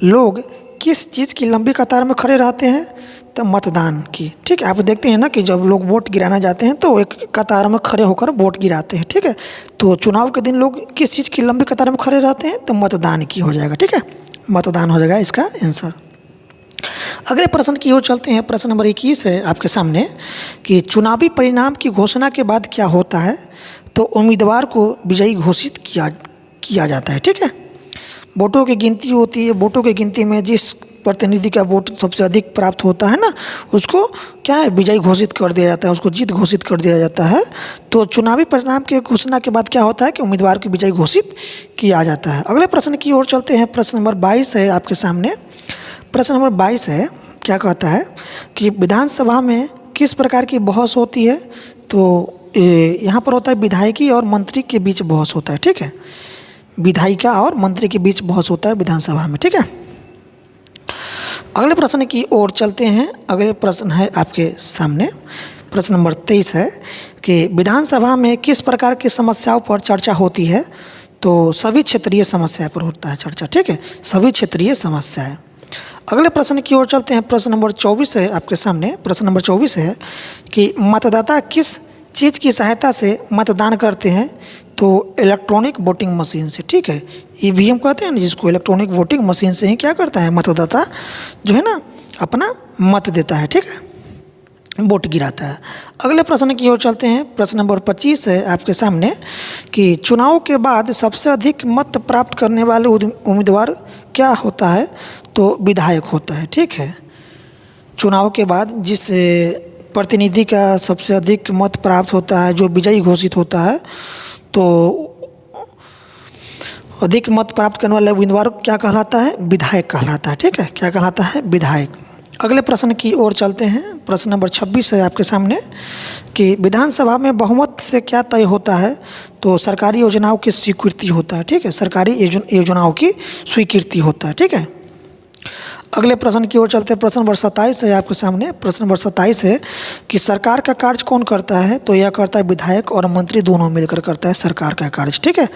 लोग किस चीज़ की लंबी कतार में खड़े रहते हैं? तो मतदान की, ठीक है। आप देखते हैं ना कि जब लोग वोट गिराना जाते हैं तो एक कतार में खड़े होकर वोट गिराते हैं, ठीक है। तो चुनाव के दिन लोग किस चीज़ की लंबी कतार में खड़े रहते हैं? तो मतदान की हो जाएगा, ठीक है, मतदान हो जाएगा इसका आंसर। अगले प्रश्न की ओर चलते हैं। प्रश्न नंबर 21 है आपके सामने कि चुनावी परिणाम की घोषणा के बाद क्या होता है? तो उम्मीदवार को विजयी घोषित किया जाता है, ठीक है। वोटों की गिनती होती है, वोटों की गिनती में जिस प्रतिनिधि का वोट सबसे अधिक प्राप्त होता है ना, उसको क्या है, विजयी घोषित कर दिया जाता है, उसको जीत घोषित कर दिया जाता है। तो चुनावी परिणाम की घोषणा के बाद क्या होता है कि उम्मीदवार को विजयी घोषित किया जाता है। अगले प्रश्न की ओर चलते हैं। प्रश्न नंबर 22 है आपके सामने। प्रश्न नंबर 22 है, क्या कहता है कि विधानसभा में किस प्रकार की बहस होती है? तो यहाँ पर होता है विधायकी और मंत्री के बीच बहस होता है, ठीक है। विधायिका और मंत्री के बीच बहस होता है विधानसभा में, ठीक है। अगले प्रश्न की ओर चलते हैं। अगले प्रश्न है आपके सामने। प्रश्न नंबर 23 है कि विधानसभा में किस प्रकार की समस्याओं पर चर्चा होती है? तो सभी क्षेत्रीय समस्या पर होता है चर्चा, ठीक है, सभी क्षेत्रीय समस्याएं। अगले प्रश्न की ओर चलते हैं। प्रश्न नंबर 24 है आपके सामने। प्रश्न नंबर 24 है कि मतदाता किस चीज़ की सहायता से मतदान करते हैं? तो इलेक्ट्रॉनिक वोटिंग मशीन से, ठीक है, ईवीएम कहते हैं ना जिसको, इलेक्ट्रॉनिक वोटिंग मशीन से ही क्या करता है मतदाता जो है ना अपना मत देता है, ठीक है, वोट गिराता है। अगले प्रश्न की ओर चलते हैं। प्रश्न नंबर 25 है आपके सामने कि चुनाव के बाद सबसे अधिक मत प्राप्त करने वाले उम्मीदवार क्या होता है? तो विधायक होता है, ठीक है। चुनाव के बाद जिस प्रतिनिधि का सबसे अधिक मत प्राप्त होता है, जो विजयी घोषित होता है, तो अधिक मत प्राप्त करने वाला उम्मीदवार क्या कहलाता है? विधायक कहलाता है, ठीक है, क्या कहलाता है? विधायक। अगले प्रश्न की ओर चलते हैं। प्रश्न नंबर 26 है आपके सामने कि विधानसभा में बहुमत से क्या तय होता है? तो सरकारी योजनाओं की स्वीकृति होता है, ठीक है, सरकारी योजनाओं की स्वीकृति होता है, ठीक है। अगले प्रश्न की ओर चलते हैं। प्रश्न नंबर 27 है आपके सामने। प्रश्न नंबर 27 है कि सरकार का कार्य कौन करता है? तो यह करता है विधायक और मंत्री दोनों मिलकर करता है सरकार का कार्य, ठीक है।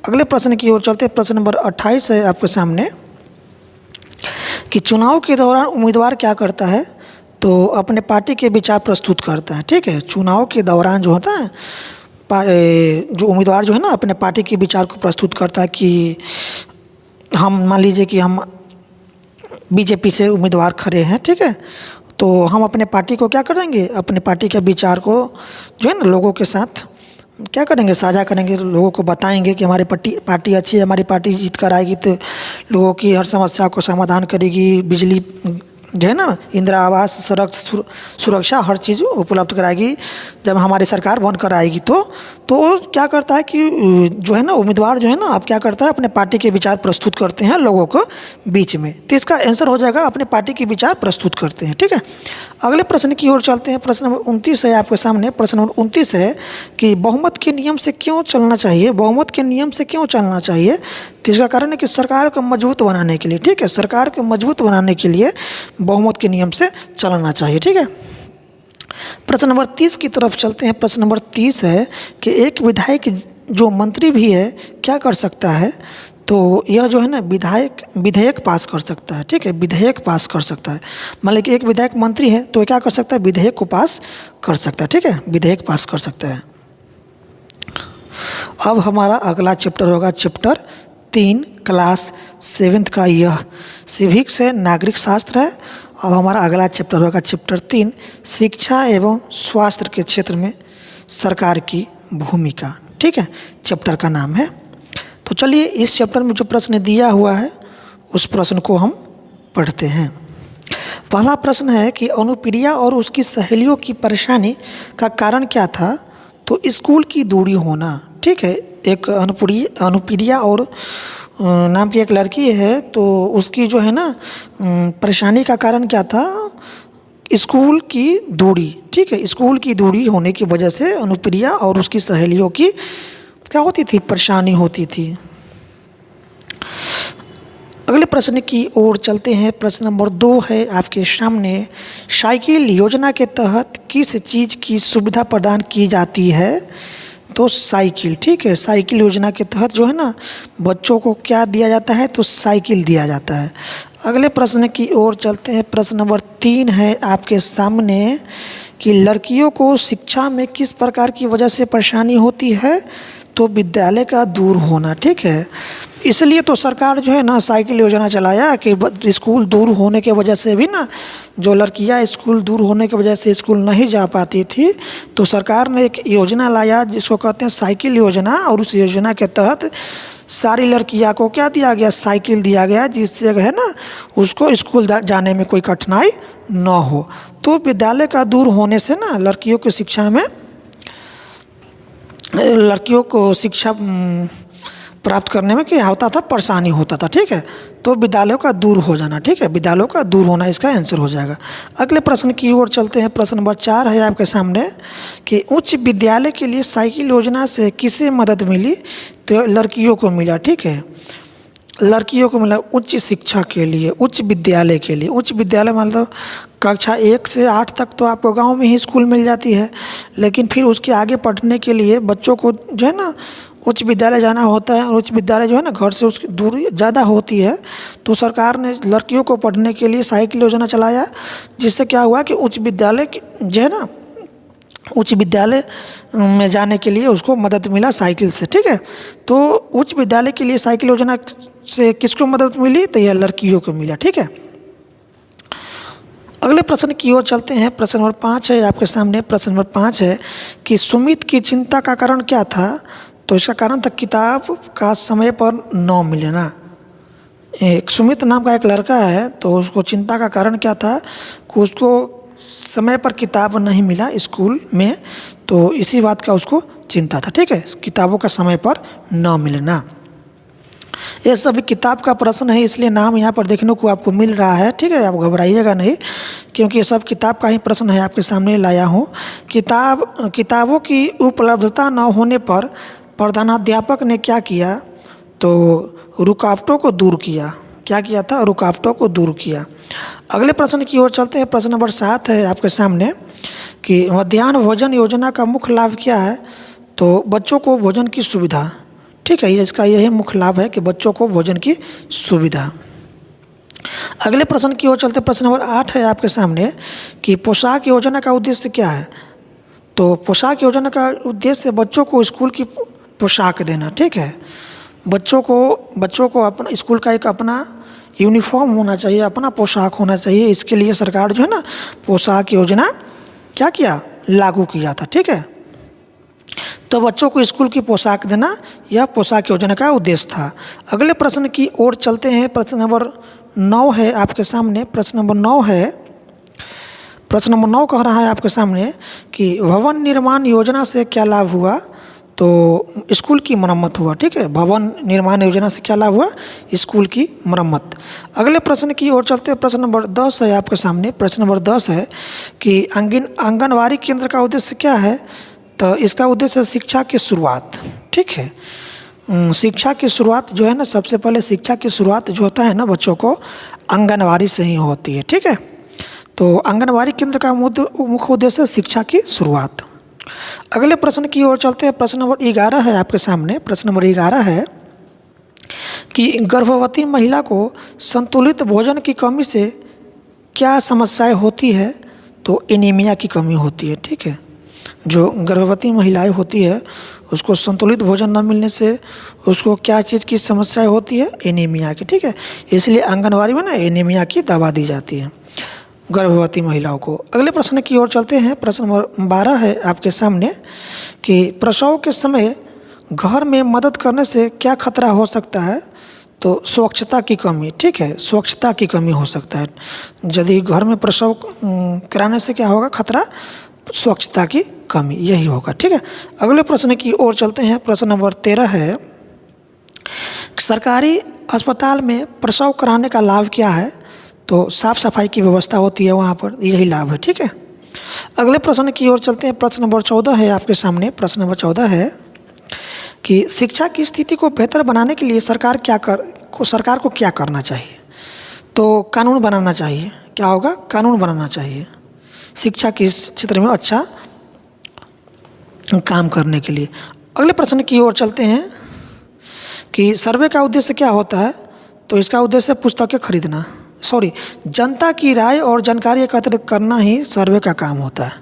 अगले प्रश्न की ओर चलते हैं। प्रश्न नंबर 28 है आपके सामने कि चुनाव के दौरान उम्मीदवार क्या करता है? तो अपने पार्टी के विचार प्रस्तुत करता है, ठीक है। चुनाव के दौरान जो होता है जो उम्मीदवार जो है ना अपने पार्टी के विचार को प्रस्तुत करता है कि हम मान लीजिए कि हम बीजेपी से उम्मीदवार खड़े हैं, ठीक है, तो हम अपने पार्टी को क्या करेंगे, अपने पार्टी के विचार को जो है ना लोगों के साथ क्या करेंगे, साझा करेंगे, लोगों को बताएंगे कि हमारी पार्टी अच्छी है, हमारी पार्टी जीत कर आएगी तो लोगों की हर समस्या को समाधान करेगी, बिजली जो है ना, इंदिरा आवास, सड़क सुरक्षा, हर चीज़ उपलब्ध कराएगी जब हमारी सरकार बनकर आएगी। तो क्या करता है कि जो है ना उम्मीदवार जो है ना अब क्या करता है अपने पार्टी के विचार प्रस्तुत करते हैं लोगों को बीच में। तो इसका आंसर हो जाएगा अपने पार्टी के विचार प्रस्तुत करते हैं, ठीक है। अगले प्रश्न की ओर चलते हैं। प्रश्न नंबर 29 है आपके सामने। प्रश्न नंबर 29 है कि बहुमत के नियम से क्यों चलना चाहिए? बहुमत के नियम से क्यों चलना चाहिए? तो इसका कारण है कि सरकार को मजबूत बनाने के लिए, ठीक है, सरकार को मजबूत बनाने के लिए बहुमत के नियम से चलना चाहिए, ठीक है। प्रश्न नंबर 30 की तरफ चलते हैं। प्रश्न नंबर 30 है कि एक विधायक जो मंत्री भी है क्या कर सकता है? तो यह जो है ना विधेयक पास कर सकता है, ठीक है, विधेयक पास कर सकता है। मान लीजिए कि एक विधायक मंत्री है तो क्या कर सकता है? विधेयक को पास कर सकता है, ठीक है, विधेयक पास कर सकता है। अब हमारा अगला चैप्टर होगा चैप्टर 3 क्लास 7th का, यह सिविक्स है, नागरिक शास्त्र है। अब हमारा अगला चैप्टर होगा चैप्टर 3 शिक्षा एवं स्वास्थ्य के क्षेत्र में सरकार की भूमिका, ठीक है, चैप्टर का नाम है। तो चलिए इस चैप्टर में जो प्रश्न दिया हुआ है उस प्रश्न को हम पढ़ते हैं। पहला प्रश्न है कि अनुप्रिया और उसकी सहेलियों की परेशानी का कारण क्या था? तो स्कूल की दूरी होना, ठीक है। एक अनुप्रिया और नाम की एक लड़की है, तो उसकी जो है ना परेशानी का कारण क्या था? स्कूल की दूरी, ठीक है, स्कूल की दूरी होने की वजह से अनुप्रिया और उसकी सहेलियों की क्या होती थी? परेशानी होती थी। अगले प्रश्न की ओर चलते हैं। प्रश्न नंबर 2 है आपके सामने, साइकिल योजना के तहत किस चीज़ की सुविधा प्रदान की जाती है? तो साइकिल, ठीक है। साइकिल योजना के तहत जो है ना बच्चों को क्या दिया जाता है? तो साइकिल दिया जाता है। अगले प्रश्न की ओर चलते हैं। प्रश्न नंबर 3 है आपके सामने कि लड़कियों को शिक्षा में किस प्रकार की वजह से परेशानी होती है? तो विद्यालय का दूर होना, ठीक है। इसलिए तो सरकार जो है ना साइकिल योजना चलाया कि स्कूल दूर होने के वजह से भी ना जो लड़कियां स्कूल दूर होने की वजह से स्कूल नहीं जा पाती थी, तो सरकार ने एक योजना लाया जिसको कहते हैं साइकिल योजना। और उस योजना के तहत सारी लड़कियां को क्या दिया गया? साइकिल दिया गया, जिससे है ना उसको स्कूल जाने में कोई कठिनाई ना हो। तो विद्यालय का दूर होने से ना लड़कियों की शिक्षा में लड़कियों को शिक्षा प्राप्त करने में क्या होता था? परेशानी होता था, ठीक है। तो विद्यालयों का दूर हो जाना, ठीक है, विद्यालयों का दूर होना इसका आंसर हो जाएगा। अगले प्रश्न की ओर चलते हैं। प्रश्न नंबर 4 है आपके सामने कि उच्च विद्यालय के लिए साइकिल योजना से किसे मदद मिली? तो लड़कियों को मिला, ठीक है, लड़कियों को मिला उच्च शिक्षा के लिए, उच्च विद्यालय के लिए। उच्च विद्यालय मतलब कक्षा 1 से 8 तक तो आपको गांव में ही स्कूल मिल जाती है, लेकिन फिर उसके आगे पढ़ने के लिए बच्चों को जो है ना उच्च विद्यालय जाना होता है। और उच्च विद्यालय जो है ना घर से उसकी दूरी ज़्यादा होती है, तो सरकार ने लड़कियों को पढ़ने के लिए साइकिल योजना चलाया, जिससे क्या हुआ कि उच्च विद्यालय जो है ना उच्च विद्यालय में जाने के लिए उसको मदद मिला साइकिल से, ठीक है। तो उच्च विद्यालय के लिए साइकिल योजना से किसको मदद मिली? तो यह लड़कियों को मिला, ठीक है। अगले प्रश्न की ओर चलते हैं। प्रश्न नंबर 5 है आपके सामने। प्रश्न नंबर 5 है कि सुमित की चिंता का कारण क्या था? तो इसका कारण था किताब का समय पर न मिलना। एक सुमित नाम का एक लड़का है, तो उसको चिंता का कारण क्या था कि उसको समय पर किताब नहीं मिला स्कूल में, तो इसी बात का उसको चिंता था, ठीक है, किताबों का समय पर न मिलना। ये सभी किताब का प्रश्न है, इसलिए नाम यहाँ पर देखने को आपको मिल रहा है, ठीक है, आप घबराइएगा नहीं, क्योंकि ये सब किताब का ही प्रश्न है आपके सामने लाया हूँ। किताबों की उपलब्धता न होने पर प्रधानाध्यापक ने क्या किया? तो रुकावटों को दूर किया। क्या किया था? रुकावटों को दूर किया। अगले प्रश्न की ओर चलते हैं। प्रश्न नंबर 7 है आपके सामने कि मध्याह्न भोजन योजना का मुख्य लाभ क्या है? तो बच्चों को भोजन की सुविधा, ठीक है, इसका यही मुख्य लाभ है कि बच्चों को भोजन की सुविधा। अगले प्रश्न की ओर चलते। प्रश्न नंबर 8 है आपके सामने कि पोशाक योजना का उद्देश्य क्या है? तो पोशाक योजना का उद्देश्य बच्चों को स्कूल की पोशाक देना, ठीक है। बच्चों को अपना स्कूल का एक अपना यूनिफॉर्म होना चाहिए, अपना पोशाक होना चाहिए। इसके लिए सरकार जो है ना पोशाक योजना क्या किया? लागू किया था, ठीक है। तो बच्चों को स्कूल की पोशाक देना यह पोशाक योजना का उद्देश्य था। अगले प्रश्न की ओर चलते हैं। प्रश्न नंबर 9 है आपके सामने। प्रश्न नंबर 9 है, प्रश्न नंबर 9 कह रहा है आपके सामने कि भवन निर्माण योजना से क्या लाभ हुआ? तो स्कूल की मरम्मत हुआ, ठीक है। भवन निर्माण योजना से क्या लाभ हुआ? स्कूल की मरम्मत। अगले प्रश्न की ओर चलते हैं। प्रश्न नंबर 10 है आपके सामने। प्रश्न नंबर 10 है कि आंगनवाड़ी केंद्र का उद्देश्य क्या है? तो इसका उद्देश्य शिक्षा की शुरुआत, ठीक है। शिक्षा की शुरुआत जो है ना, सबसे पहले शिक्षा की शुरुआत जो होता है ना बच्चों को आंगनवाड़ी से ही होती है, ठीक है। तो आंगनवाड़ी केंद्र का मुख्य उद्देश्य शिक्षा की शुरुआत। अगले प्रश्न की ओर चलते हैं। प्रश्न नंबर 11 है आपके सामने। प्रश्न नंबर 11 है कि गर्भवती महिला को संतुलित भोजन की कमी से क्या समस्याएं होती है? तो एनीमिया की कमी होती है, ठीक है। जो गर्भवती महिलाएं होती है उसको संतुलित भोजन न मिलने से उसको क्या चीज़ की समस्याएं होती है? एनीमिया की, ठीक है। इसलिए आंगनवाड़ी में ना एनीमिया की दवा दी जाती है गर्भवती महिलाओं को। अगले प्रश्न की ओर चलते हैं। प्रश्न नंबर 12 है आपके सामने कि प्रसव के समय घर में मदद करने से क्या खतरा हो सकता है? तो स्वच्छता की कमी, ठीक है, स्वच्छता की कमी हो सकता है। यदि घर में प्रसव कराने से क्या होगा खतरा? स्वच्छता की कमी, यही होगा, ठीक है। अगले प्रश्न की ओर चलते हैं। प्रश्न नंबर 13 है, सरकारी अस्पताल में प्रसव कराने का लाभ क्या है? तो साफ सफाई की व्यवस्था होती है वहाँ पर, यही लाभ है, ठीक है। अगले प्रश्न की ओर चलते हैं। प्रश्न नंबर 14 है आपके सामने। प्रश्न नंबर 14 है कि शिक्षा की स्थिति को बेहतर बनाने के लिए सरकार को क्या करना चाहिए। तो कानून बनाना चाहिए। क्या होगा? कानून बनाना चाहिए शिक्षा के इस क्षेत्र में अच्छा काम करने के लिए। अगले प्रश्न की ओर चलते हैं कि सर्वे का उद्देश्य क्या होता है। तो इसका उद्देश्य पुस्तकें खरीदना, जनता की राय और जानकारी एकत्रित करना ही सर्वे का काम होता है।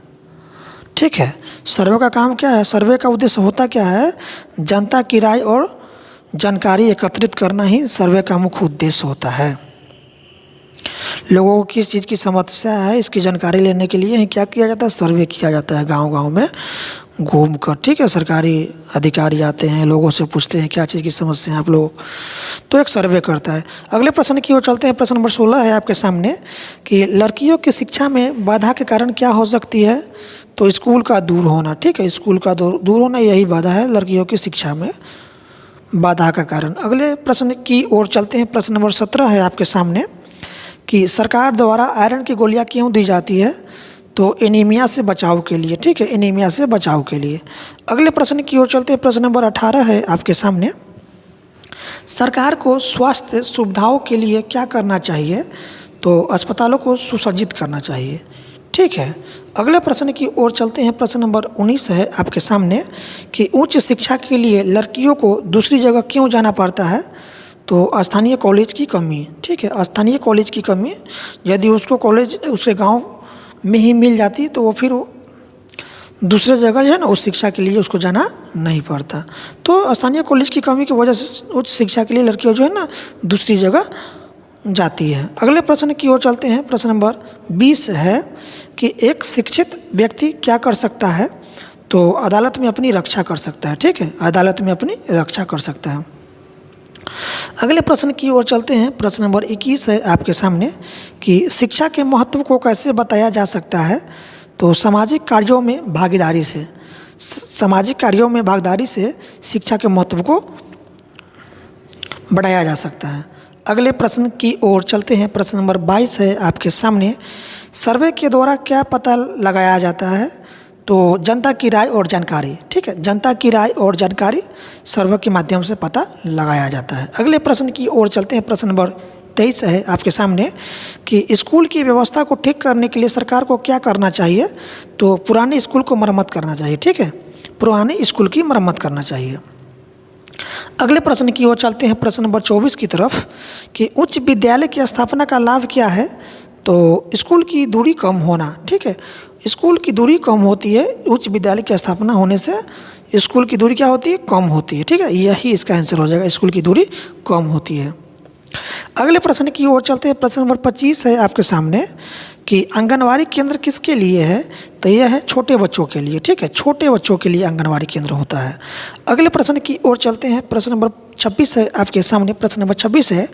ठीक है, सर्वे का काम क्या है? सर्वे का उद्देश्य होता क्या है? जनता की राय और जानकारी एकत्रित करना ही सर्वे का मुख्य उद्देश्य होता है। लोगों को किस चीज़ की समस्या है इसकी जानकारी लेने के लिए ही क्या किया जाता है? सर्वे किया जाता है गांव-गांव में घूम कर। ठीक है, सरकारी अधिकारी आते हैं, लोगों से पूछते हैं क्या चीज़ की समस्या है आप लोग, तो एक सर्वे करता है। अगले प्रश्न की ओर चलते हैं। प्रश्न नंबर 16 है आपके सामने कि लड़कियों की शिक्षा में बाधा के कारण क्या हो सकती है। तो स्कूल का दूर होना। ठीक है, स्कूल का दूर होना यही बाधा है लड़कियों की शिक्षा में बाधा का कारण। अगले प्रश्न की ओर चलते हैं। प्रश्न नंबर 17 है आपके सामने कि सरकार द्वारा आयरन की गोलियां क्यों दी जाती है। तो एनीमिया से बचाव के लिए। ठीक है, एनीमिया से बचाव के लिए। अगले प्रश्न की ओर चलते हैं। प्रश्न नंबर 18 है आपके सामने, सरकार को स्वास्थ्य सुविधाओं के लिए क्या करना चाहिए। तो अस्पतालों को सुसज्जित करना चाहिए। ठीक है, अगले प्रश्न की ओर चलते हैं। प्रश्न नंबर 19 है आपके सामने कि उच्च शिक्षा के लिए लड़कियों को दूसरी जगह क्यों जाना पड़ता है। तो स्थानीय कॉलेज की कमी। ठीक है, स्थानीय कॉलेज की कमी। यदि उसको कॉलेज उसके गांव में ही मिल जाती तो वो फिर दूसरे जगह जो है ना उस शिक्षा के लिए उसको जाना नहीं पड़ता। तो स्थानीय कॉलेज की कमी की वजह से उच्च शिक्षा के लिए लड़कियों जो है ना दूसरी जगह जाती है। अगले प्रश्न की ओर चलते हैं। प्रश्न नंबर 20 है कि एक शिक्षित व्यक्ति क्या कर सकता है। तो अदालत में अपनी रक्षा कर सकता है। ठीक है, अदालत में अपनी रक्षा कर सकता है। अगले प्रश्न की ओर चलते हैं। प्रश्न नंबर 21 है आपके सामने कि शिक्षा के महत्व को कैसे बताया जा सकता है। तो सामाजिक कार्यों में भागीदारी से। सामाजिक कार्यों में भागीदारी से शिक्षा के महत्व को बढ़ाया जा सकता है। अगले प्रश्न की ओर चलते हैं। प्रश्न नंबर 22 है आपके सामने, सर्वे के द्वारा क्या पता लगाया जाता है। तो जनता की राय और जानकारी। ठीक है, जनता की राय और जानकारी सर्वे के माध्यम से पता लगाया जाता है। अगले प्रश्न की ओर चलते हैं। प्रश्न नंबर 23 है आपके सामने कि स्कूल की व्यवस्था को ठीक करने के लिए सरकार को क्या करना चाहिए। तो पुराने स्कूल को मरम्मत करना चाहिए। ठीक है, पुराने स्कूल की मरम्मत करना चाहिए। अगले प्रश्न की ओर चलते हैं। प्रश्न नंबर 24 की तरफ कि उच्च विद्यालय की स्थापना का लाभ क्या है। तो स्कूल की दूरी कम होना। ठीक है, स्कूल की दूरी कम होती है। उच्च विद्यालय की स्थापना होने से स्कूल की दूरी क्या होती है? कम होती है। ठीक है, यही इसका आंसर हो जाएगा, स्कूल की दूरी कम होती है। अगले प्रश्न की ओर चलते हैं। प्रश्न नंबर 25 है आपके सामने कि आंगनवाड़ी केंद्र किसके लिए है। तो यह है छोटे बच्चों के लिए। ठीक है, छोटे बच्चों के लिए आंगनवाड़ी केंद्र होता है। अगले प्रश्न की ओर चलते हैं। प्रश्न नंबर 26 है आपके सामने। प्रश्न नंबर 26 है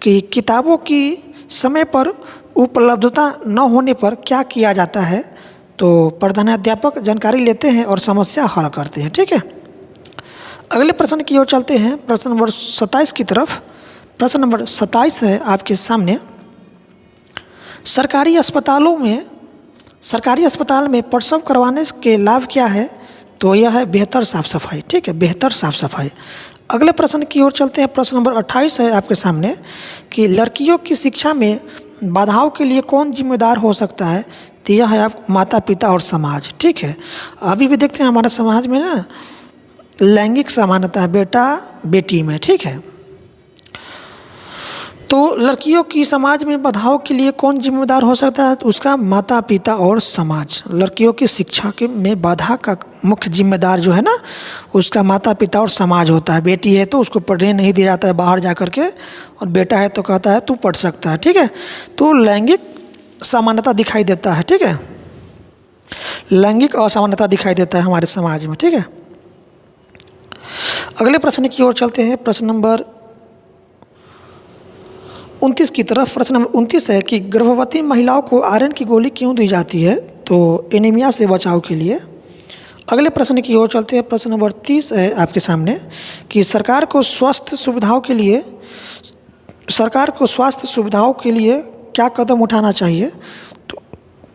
कि किताबों की समय पर उपलब्धता न होने पर क्या किया जाता है। तो प्रधानाध्यापक जानकारी लेते हैं और समस्या हल करते हैं। ठीक है, अगले प्रश्न की ओर चलते हैं। प्रश्न नंबर 27 की तरफ। प्रश्न नंबर 27 है आपके सामने, सरकारी अस्पताल में प्रसव करवाने के लाभ क्या है। तो यह है बेहतर साफ सफाई। ठीक है, बेहतर साफ सफाई। अगले प्रश्न की ओर चलते हैं। प्रश्न नंबर 28 है आपके सामने कि लड़कियों की शिक्षा में बाधाओं के लिए कौन जिम्मेदार हो सकता है। तो यह है आप माता पिता और समाज। ठीक है, अभी भी देखते हैं हमारे समाज में ना लैंगिक समानता है बेटा बेटी में। ठीक है, तो लड़कियों की समाज में बाधाओं के लिए कौन जिम्मेदार हो सकता है। तो उसका माता पिता और समाज। लड़कियों की शिक्षा के में बाधा का मुख्य जिम्मेदार जो है ना उसका माता पिता और समाज होता है। बेटी है तो उसको पढ़ने नहीं दिया जाता है बाहर जा कर के, और बेटा है तो कहता है तू पढ़ सकता है। ठीक है, तो लैंगिक समानता दिखाई देता है। ठीक है, लैंगिक असमानता दिखाई देता है हमारे समाज में। ठीक है, अगले प्रश्न की ओर चलते हैं। प्रश्न नंबर 29 की तरफ। प्रश्न नंबर 29 है कि गर्भवती महिलाओं को आयरन की गोली क्यों दी जाती है। तो एनीमिया से बचाव के लिए। अगले प्रश्न की ओर चलते हैं। प्रश्न नंबर 30 है आपके सामने कि सरकार को स्वास्थ्य सुविधाओं के लिए क्या कदम उठाना चाहिए।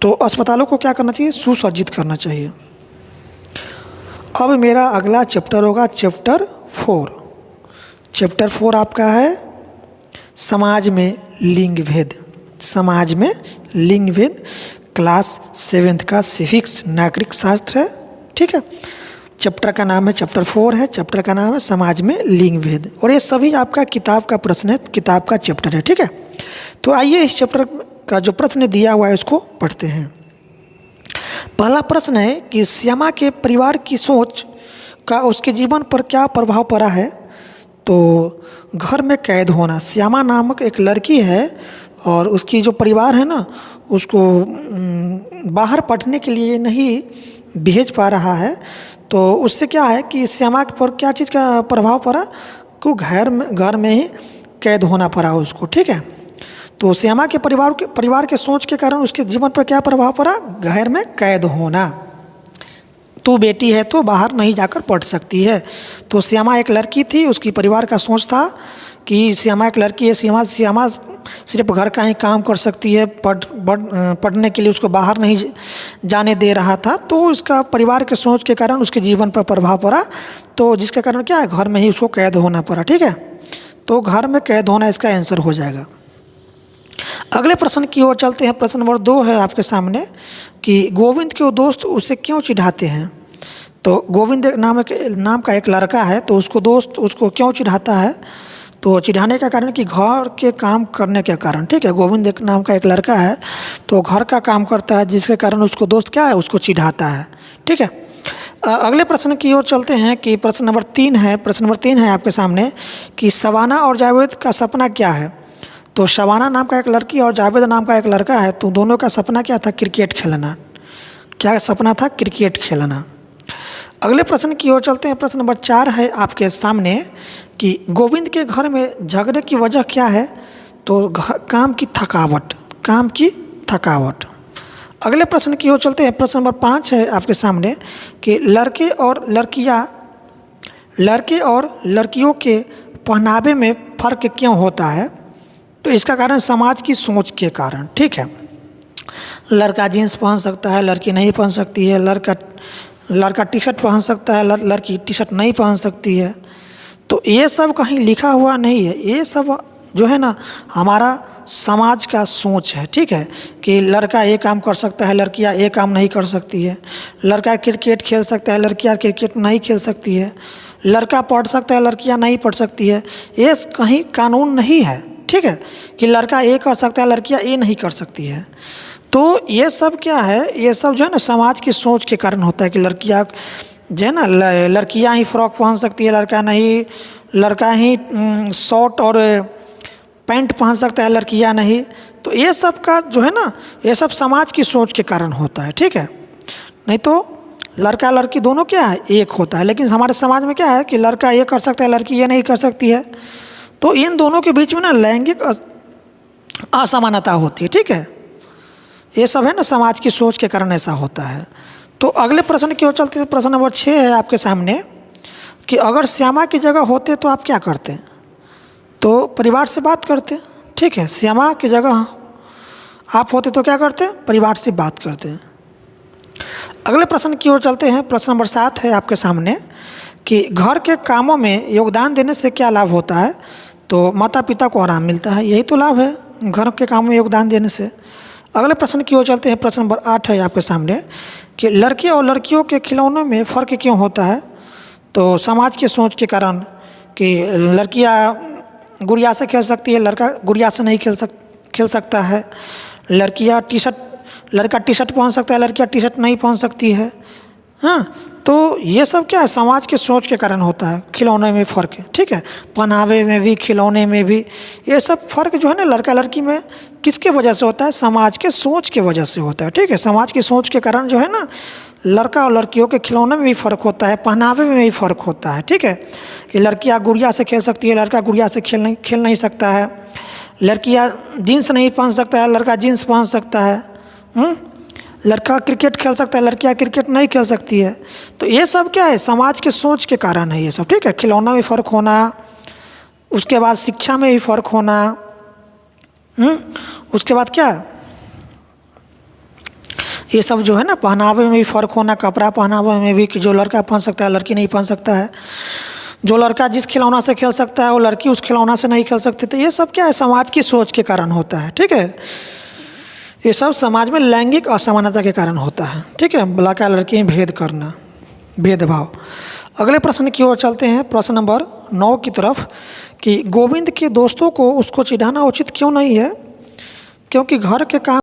तो अस्पतालों को क्या करना चाहिए? सुसज्जित करना चाहिए। अब मेरा अगला चैप्टर होगा चैप्टर 4। चैप्टर 4 आपका है समाज में लिंग भेद। समाज में लिंग भेद, क्लास 7th का सिविक्स नागरिक शास्त्र है, ठीक है। चैप्टर का नाम है चैप्टर 4 है, चैप्टर का नाम है समाज में लिंग भेद, और ये सभी आपका किताब का प्रश्न है, किताब का चैप्टर है, ठीक है। तो आइए इस चैप्टर का जो प्रश्न दिया हुआ है उसको पढ़ते हैं। पहला प्रश्न है कि श्यामा के परिवार की सोच का उसके जीवन पर क्या प्रभाव पड़ा है। तो घर में कैद होना, श्यामा नामक एक लड़की है और उसकी जो परिवार है ना उसको बाहर पढ़ने के लिए नहीं भेज पा रहा है। तो उससे क्या है कि श्यामा पर क्या चीज़ का प्रभाव पड़ा, को घर में ही कैद होना पड़ा उसको, ठीक है। तो श्यामा के परिवार के सोच के कारण उसके जीवन पर क्या प्रभाव पड़ा, घर में कैद होना। तू बेटी है तो बाहर नहीं जाकर पढ़ सकती है। तो श्यामा एक लड़की थी, उसकी परिवार का सोच था कि श्यामा एक लड़की है, श्यामा सिर्फ घर का ही काम कर सकती है, पढ़ने के लिए उसको बाहर नहीं जाने दे रहा था। तो इसका परिवार के सोच के कारण उसके जीवन पर प्रभाव पड़ा, तो जिसके कारण क्या है, घर में ही उसको कैद होना पड़ा, ठीक है। तो घर में कैद होना इसका आंसर हो जाएगा। अगले प्रश्न की ओर चलते हैं। प्रश्न नंबर 2 है आपके सामने कि गोविंद के दोस्त उसे क्यों चिढ़ाते हैं। तो गोविंद नाम का एक लड़का है, तो दोस्त उसको क्यों चिढ़ाता है। तो चिढ़ाने का कारण कि घर के काम करने के कारण, ठीक है। गोविंद नाम का एक लड़का है तो घर का काम करता है, जिसके कारण उसको दोस्त क्या है, उसको चिढ़ाता है, ठीक है। अगले प्रश्न की ओर चलते हैं कि प्रश्न नंबर 3 है। प्रश्न नंबर 3 है आपके सामने कि शबाना और जावेद का सपना क्या है। तो शबाना नाम का एक लड़की और जावेद नाम का एक लड़का है, तो दोनों का सपना क्या था, क्रिकेट खेलना। क्या सपना था, क्रिकेट खेलना। अगले प्रश्न की ओर चलते हैं। प्रश्न नंबर 4 है आपके सामने कि गोविंद के घर में झगड़े की वजह क्या है। तो काम की थकावट। अगले प्रश्न की ओर चलते हैं। प्रश्न नंबर 5 है आपके सामने कि लड़के और लड़कियों के पहनावे में फ़र्क क्यों होता है। तो इसका कारण समाज की सोच के कारण, ठीक है। लड़का जीन्स पहन सकता है, लड़की नहीं पहन सकती है। लड़का टी शर्ट पहन सकता है, लड़की टी शर्ट नहीं पहन सकती है। तो ये सब कहीं लिखा हुआ नहीं है, ये सब जो है ना हमारा समाज का सोच है, ठीक है। कि लड़का ये काम कर सकता है, लड़कियां ये काम नहीं कर सकती है। लड़का क्रिकेट खेल सकता है, लड़कियां क्रिकेट नहीं खेल सकती है। लड़का पढ़ सकता है, लड़कियां नहीं पढ़ सकती है। ये कहीं कानून नहीं है, ठीक है, कि लड़का ये कर सकता है, लड़कियां ये नहीं कर सकती है। तो ये सब क्या है, ये सब जो है ना समाज की सोच के कारण होता है कि लड़कियां जो है ना लड़कियां ही फ्रॉक पहन सकती है, लड़का ही शॉर्ट और पैंट पहन सकता है, लड़कियां नहीं। तो ये सब का जो है ना ये सब समाज की सोच के कारण होता है, ठीक है। नहीं तो लड़का लड़की दोनों क्या है, एक होता है। लेकिन हमारे समाज में क्या है कि लड़का ये कर सकता है, लड़की ये नहीं कर सकती है। तो इन दोनों के बीच में ना लैंगिक असमानता होती है, ठीक है। ये सब है ना समाज की सोच के कारण ऐसा होता है। तो अगले प्रश्न की ओर चलते हैं। प्रश्न नंबर 6 है आपके सामने कि अगर श्यामा की जगह होते तो आप क्या करते। तो परिवार से बात करते, ठीक है। श्यामा की जगह आप होते तो क्या करते, परिवार से बात करते हैं। अगले प्रश्न की ओर चलते हैं। प्रश्न नंबर 7 है आपके सामने कि घर के कामों में योगदान देने से क्या लाभ होता है। तो माता पिता को आराम मिलता है, यही तो लाभ है घर के कामों में योगदान देने से। अगले प्रश्न की ओर चलते हैं। प्रश्न नंबर 8 है आपके सामने कि लड़के और लड़कियों के खिलौनों में फ़र्क क्यों होता है। तो समाज के सोच के कारण कि लड़कियां गुड़िया से खेल सकती है, लड़का गुड़िया से नहीं खेल सकता है। लड़का टी शर्ट पहन सकता है, लड़कियां टी शर्ट नहीं पहन सकती है। हाँ, तो ये सब क्या है समाज के सोच के कारण होता है। खिलौने में फ़र्क है, ठीक है। पहनावे में भी, खिलौने में भी, ये सब फ़र्क जो है ना लड़का लड़की में किसके वजह से होता है, समाज के सोच के वजह से होता है, ठीक है। समाज की सोच के कारण जो है ना लड़का और लड़कियों के खिलौने में भी फ़र्क होता है, पहनावे में भी फ़र्क होता है, ठीक है। कि लड़कियाँ गुड़िया से खेल सकती है, लड़का गुड़िया से खेल नहीं सकता है। लड़कियाँ जीन्स नहीं पहन सकता है, लड़का जीन्स पहन सकता है। लड़का क्रिकेट खेल सकता है, लड़कियाँ क्रिकेट नहीं खेल सकती है। तो ये सब क्या है समाज के सोच के कारण है ये सब, ठीक है। खिलौना में फ़र्क होना, उसके बाद शिक्षा में भी फ़र्क होना, उसके बाद क्या ये सब जो है ना, पहनावे में भी फ़र्क होना, कपड़ा पहनावे में भी, कि जो लड़का पहन सकता है लड़की नहीं पहन सकता है, जो लड़का जिस खिलौना से खेल सकता है वो लड़की उस खिलौना से नहीं खेल सकती। तो ये सब क्या है, समाज की सोच के कारण होता है, ठीक है। ये सब समाज में लैंगिक असमानता के कारण होता है, ठीक है, लड़का लड़की में भेद करना, भेदभाव। अगले प्रश्न की ओर चलते हैं, प्रश्न नंबर 9 की तरफ, कि गोविंद के दोस्तों को उसको चिढ़ाना उचित क्यों नहीं है? क्योंकि घर के काम